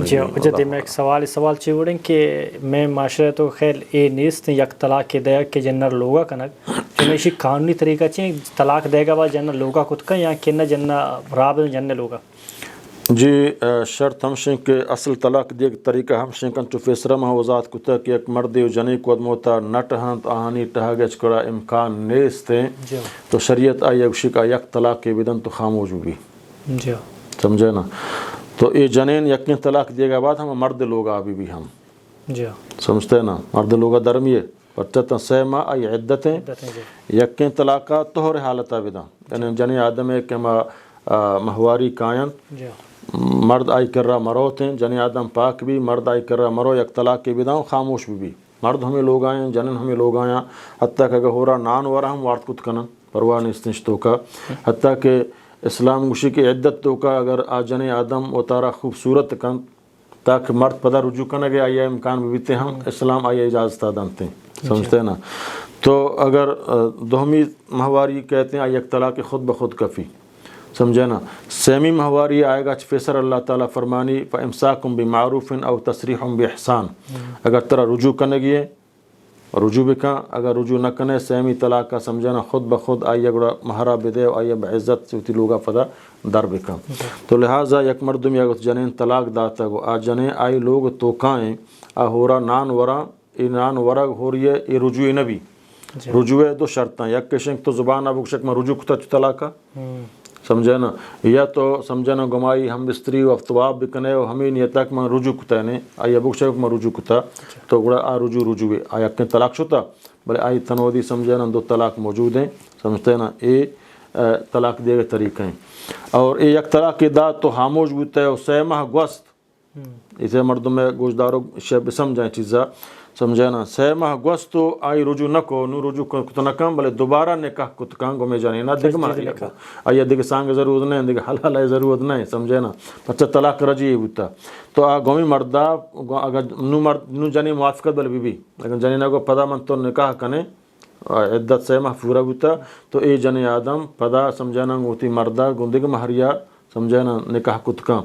جی جدی میں ایک سوال چیوڑیں کہ میں معاشرے تو خیر اے نیست یک طلاق کے دیا کہ جنر لوگا کنک چنشی قانونی طریقہ چیں طلاق دے گا با جنر لوگا کت کا یا کہ نہ جنر راب جنر لوگا جی شرط ہمشیں کہ اصل طلاق دیگ طریقہ ہمشیں کن چو فیسرہ ماہ وضاحت کتا کہ ایک مردی و جنی کو ادموتا نٹ ہنت آہانی ٹہاگچ کرا امکان نیستے تو شریعت آئی اگشی کا یک طلاق کے بدن تو خاموش بھی جی سمجھے نا تو یہ جنین یقین طلاق دیے گا بعد ہم مرد لوگا ابھی بھی ہم جی سمجھتے ہیں نا مرد لوگا درمیے پرچتا سہ ماہ آئی عدتیں یقین طلاقہ توہر حالتہ بدا یعنی جنی آدم ہے کہ مہواری کائن مرد آئی کر رہا مروت ہیں جنی آدم پاک بھی مرد آئی کر رہا مرو یک طلاق کے بداؤں خاموش بھی مرد ہمیں لوگ آئیں جنن ہمیں لوگ آئیں حتیٰ کہ اگر ہو رہا نان ورہ ہم وارد کت کنن پرواہ نہیں استنشتوں کا حتیٰ کہ اسلام گوشی کی عدت تو کا اگر آجن آدم و تارا خوبصورت کن تاکہ مرد پدا رجوع کرنے گے آئیے امکان بھی بیتے ہم اسلام آئیے اجازت دانتے ہیں سمجھتے ہیں نا تو اگر دوہمی مہواری کہتے ہیں آئیے ایک طلاق خود بخود کفی سمجھے نا سیمی مہواری آئے گا فیصر اللہ تعالیٰ فرمانی فَإِمْسَاكُمْ بِمَعْرُوفٍ أَوْ تَسْرِيحٌ بِإِحْسَان اگر ترا رجوع کرنے گئے رجوع بکا اگر رجوع نہ کنے سیمی طلاق کا سمجھنا خود بخود آئیے گڑا مہرہ بدے آئیے بعزت سوتی لوگا فدا در بکا تو لہٰذا یک مردم یا جنین طلاق داتا گو آ جنین آئی لوگ توکائیں آ ہورا نان ورا ای نان ورا ہو رہی ہے ای رجوع نبی رجوع دو شرطاں یک کشنگ تو زبان ابو شک میں رجوع کتا طلاقہ سمجھے نا یا تو سمجھے نا گمائی ہم بستری و افتواب بکنے و ہمیں نیتا کہ میں رجوع کتا ہے آئی ابو شک میں رجوع کتا تو گڑا آ رجوع آیا کہ طلاق شتا بلے آئی تنودی سمجھے نا دو طلاق موجود ہیں سمجھتے نا اے طلاق دے گئے طریقہ ہیں اور اے یک طلاق کی داد تو خاموش بوتا ہے اور سہ ماہ گوست اسے مردوں میں گوشداروں شب سمجھائیں چیزا سمجھے نا سہ ماہ گوست تو آئی رجوع نہ کو نو رجوع کتا نہ کم بلے دوبارہ نکاح کت کان گو میں جانے نا دیکھ ماہ لکھا آئی دیکھ سانگ ضرورت نہیں دیکھ حلال ہے ضرورت نہیں سمجھے نا پچھا طلاق رجی ہوتا تو آ گومی مردہ اگر نو جانی موافقت بلے بھی اگر جانی نہ کو پدا من تو نکاح کنے عدت سہ ماہ پورا ہوتا تو اے جنی آدم پدا سمجھانا گوتی مردہ گندگ مہریا سمجھانا نکاح کت کان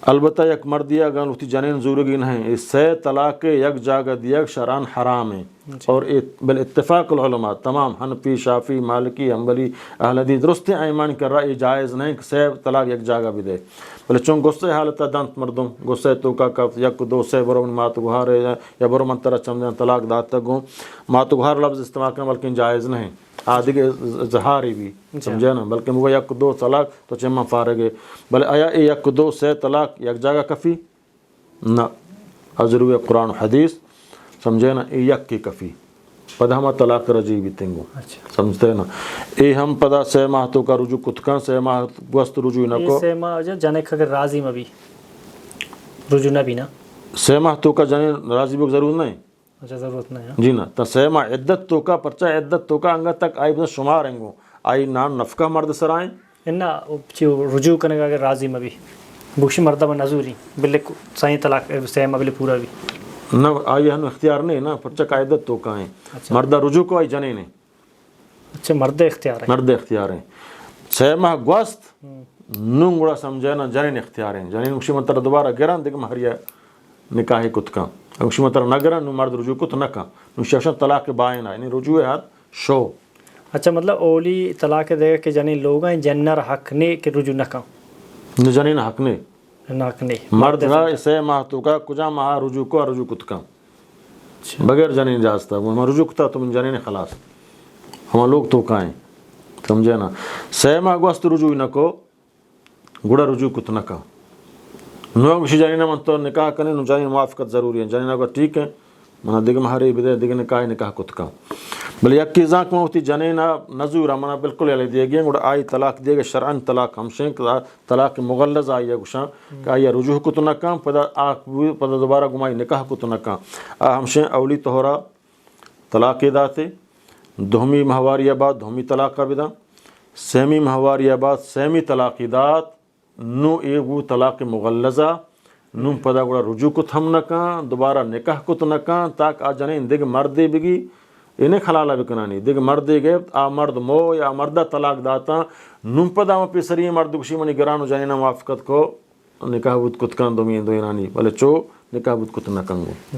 البتہ یک مردیا اگر ہوتی جنین زورگی نہیں اس سے طلاق یک جاگہ دیگ شرعاً حرام ہے اور بالاتفاق العلماء تمام حنفی شافی مالکی حنبلی اہل حدیث درست ایمان کر رہا یہ جائز نہیں کہ سے طلاق یک جاگہ بھی دے بلے چون غصے حالت دانت مردم غصے تو کا کف یک دو سے برو من مات گہار یا برو من طرح چمدن طلاق داتا گوں مات گہار لفظ استعمال کرنا بلکہ جائز نہیں آدھے اظہاری بھی سمجھے نا بلکہ وہ یک دو طلاق تو چمہ فارغ ہے بلے آیا اے یک دو سے طلاق یک جاگہ کفی نہ حضروی قرآن و حدیث سمجھے نا اے یک کی کفی پدا ہمیں طلاق رجی بھی تنگو سمجھتے نا اے ہم پدا سہ ماہ تو کا رجوع کتکان سہ ماہ گوست رجوع نہ کو سہ ماہ جانے اگر راضی میں بھی رجوع نہ بھی نا سہ ماہ تو کا جانے راضی بھی ضرور نہیں اچھا ضرورت نہیں جی نا تا سہ ماہ عدت تو کا پرچہ عدت تو کا انگا تک آئی بس شمار انگو آئی نان نفقہ مرد سر آئیں انہا رجوع کرنے کا اگر راضی میں بھی بخشی مردہ میں نظوری بلے صحیح طلاق سہ ماہ بلے پورا بھی نہ آئی ہنو اختیار نہیں نا پرچہ کا عدت تو کا ہیں مردہ رجوع کو آئی جنے نہیں اچھا مرد اختیار ہیں مرد اختیار ہیں سہ ماہ گوست نونگڑا سمجھے نا جنین اختیار ہیں جنین مکشی منتر دوبارہ گران دیکھ مہریہ نکاح کت کا مکشی منتر نہ گران نو مرد رجوع کت نہ کا نو شیشن طلاق بائن آئے یعنی رجوع ہاتھ شو اچھا مطلب اولی طلاق دے گا کہ جنین لوگ ہیں جنر حق نے کہ رجوع نہ کا جنین حق نے حق نے مرد را سہ ماہ تو کا کجا ماہ رجوع کو رجوع کت کا بغیر جنین اجازت ہے رجوع کتا تو من جنین خلاص ہم لوگ تو کائیں سمجھے نا سہ ماہ گوست رجوع نہ کو گڑا رجوع کت نہ کا نو کسی جنین من تو نکاح کرنے نو جنین موافقت ضروری ہے جنین کو ٹھیک ہے منا دیکھ مہاری بدے دیکھ نکاح کت کا بل یک کی زاک میں ہوتی جنین نظور منا بالکل علی دیے گئے گڑا آئی طلاق دیے گئے شرعن طلاق ہمشیں طلاق مغلظ آئی گوشاں کہ آئی رجوع کت نہ کام پدا دوبارہ گمائی نکاح کت نہ کام ہمشیں اولی تہورا طلاق داتے دوہمی مہواری بعد دوہمی طلاق کا بدا سیمی مہواری بعد سیمی طلاق دات نو ایگو طلاق مغلظہ نو پدا گوڑا رجوع کت ہم نہ کان دوبارہ نکاح کت نہ کان تاک آ جنین دیکھ مردے بگی انہیں خلالہ بکنانی دیکھ مردے گئے آ مرد مو یا مردہ طلاق داتا نو پدا ہم پیسری مرد کشی منی گرانو جنین موافقت کو nikah but kutkan domi indo inani bale cho nikah but kutna kango